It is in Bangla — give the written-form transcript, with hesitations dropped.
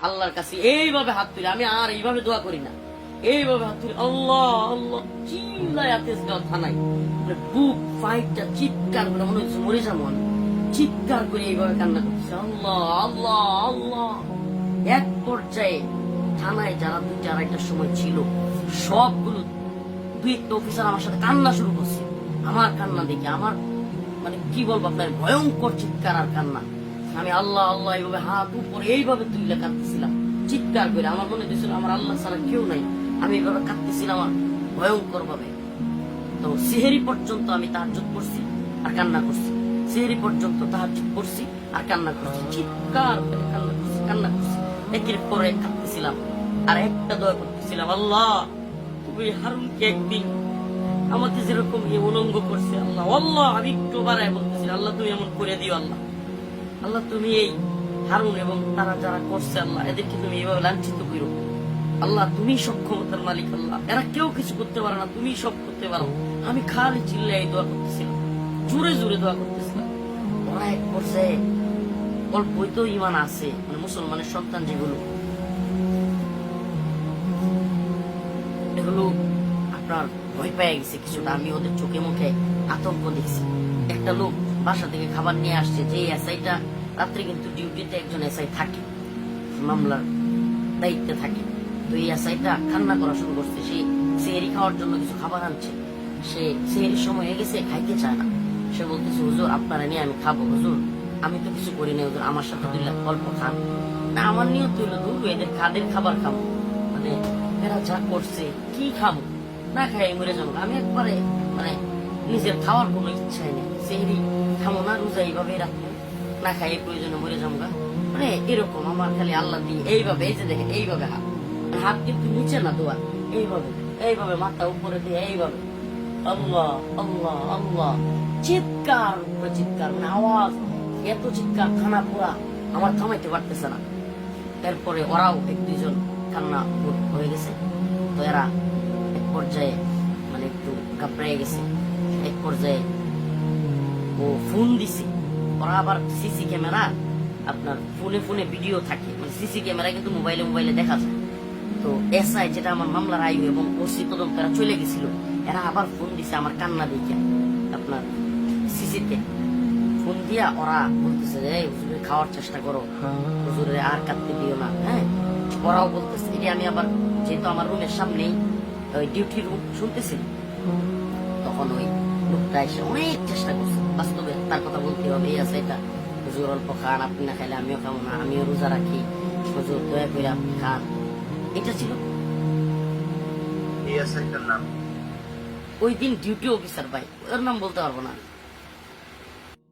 আল্লাহর কাছে এইভাবে হাত তুলে, আমি আর এইভাবে দোয়া করি না, এইভাবে হাত তুলে আল্লাহ আল্লাহ চিল্লায় তেজগাঁও থানায় বুক ফাইটটা চিৎকার করে মনে হচ্ছে মরে যাবো আমি, চিৎকার করে এইভাবে কান্না করছে আল্লাহ আল্লাহ আল্লাহ। এক পর্যায়ে থানায় যারা 2-2:30টার সময় ছিল সবগুলো 2-1টা অফিসার আমার সাথে কান্না শুরু করছে। আমার কান্না দেখে আমার মানে কি বলবো আপনার, ভয়ঙ্কর চিৎকার আর কান্না। আমি আল্লাহ আল্লাহ এইভাবে হাত উপরে এইভাবে তুলে কাঁদতেছিলাম চিৎকার করে। আমার মনে হয়েছিল আমার আল্লাহ ছাড়া কেউ নাই, আমি এইভাবে কাঁদতেছিলাম ভয়ঙ্কর ভাবে। তো সেহেরি পর্যন্ত আমি তাহাজ্জুদ করছি আর কান্না করছি, সেহেরি পর্যন্ত তাহাজ্জুদ করছি আর কান্না করছি, চিৎকার করে কান্না করছি। একের পরে কাঁদতেছিলাম আর একটা দোয়া করতেছিলাম, আল্লাহ তুমি হারুনকে একদিন আমাকে যেরকম উলঙ্গ করছে আল্লাহ আল্লাহ, আমি একটু বাড়ায় বলতেছি আল্লাহ তুমি এমন করে দিও আল্লাহ, আল্লাহ তুমি এই হারুন এবং তারা যারা করছে আল্লাহ এদেরকে তুমি এইভাবে লাঞ্ছিত করো আল্লাহ, তুমি সক্ষমতার মালিক আল্লাহ, এরা কেউ কিছু করতে পারে না, তুমি সব করতে পারো। আমি খালি চিল্লাই দোয়া করতেছিলাম, জোরে জোরে দোয়া করতেছিলাম। ওরা এক পর্যায়ে অল্পই তো ইমান আছে, মানে মুসলমানের সন্তান যেগুলো, এগুলো আপনার ভয় পেয়ে গেছে কিছুটা। আমি ওদের চোখে মুখে আতঙ্ক দেখছি। একটা লোক বাসা থেকে খাবার নিয়ে আসছে, যে এসআইটা রাত্রে কিন্তু ডিউটিতে একজন এসআই থাকে, মামলার দায়িত্বে থাকে। তো এই এসআইটা কান্না করা শুরু করছে, সে সেহেরি খাওয়ার জন্য কিছু খাবার আনছে, সে সেহেরির সময় হয়ে গেছে খাইতে চায় না। সে বলতেছে হুজুর আপনারা নিয়ে আমি খাবো, হুজুর আমি তো কিছু করি না, হুজুর আমার সাথে 2 লাখ অল্প খান না। আমার নিয়ত হইল দূর এদের খাবার খাবো, মানে এরা যা করছে কি খাবো, না খাই মরে যাবো। আমি একবারে মানে নিজের খাওয়ার কোনো ইচ্ছাই নেই, সেহেরি খাবো না, রোজা এইভাবে রাখবো, না খাই প্রয়োজনে মরে যাবো, মানে এরকম আমার খালি আল্লাহ দিয়ে এইভাবে, এই যে দেখেন এইভাবে হাত কিন্তু নিচে না দোয়া, এইভাবে এইভাবে মাথা উপরে দিয়ে এইভাবে আল্লাহ আল্লাহ আল্লাহ, চিৎকার উপরে চিৎকার, মানে আওয়াজ এত চিৎকার থানা পুরা আমার থামাইতে পারতেছে না। এরপরে ওরাও 1-2 জন কান্না হয়ে গেছে। তো এরা এক পর্যায়ে মানে একটু ঘাবড়ে গেছে। এক পর্যায়ে ও ফোন দিছে, ওরা আবার সিসি ক্যামেরা আপনার ফোনে ভিডিও থাকে, মানে সিসি ক্যামেরা কিন্তু মোবাইলে দেখা যায়। তো এসআই যেটা আমার মামলার আইব এবং ওসি তদন্ত এরা চলে গেছিল, এরা আবার ফোন দিছে আমার কান্না দেখে আপনার সিসিতে ফোন দিয়া। ওরা বলতেছে যে হুজুরে খাওয়ার চেষ্টা করো, হুজুরে আর কাঁদতে দিও না। হ্যাঁ, ওরাও বলতেছে। এটি আমি আবার যেহেতু আমার রুমের সামনেই ওই ডিউটি রুম শুনতেছি, তখন ওই লোকটা এসে অনেক চেষ্টা করছে, বাস্তবে তার কথা বলতে হবে, এই আছে এটা হুজুর অল্প খান, আপনি না খাইলে আমিও খাবো না, আমিও রোজা রাখি, হুজুর দয়া করে আপনি খান। এটা ছিল ওই দিন ডিউটি অফিসার ভাই, ওর নাম বলতে পারবো না।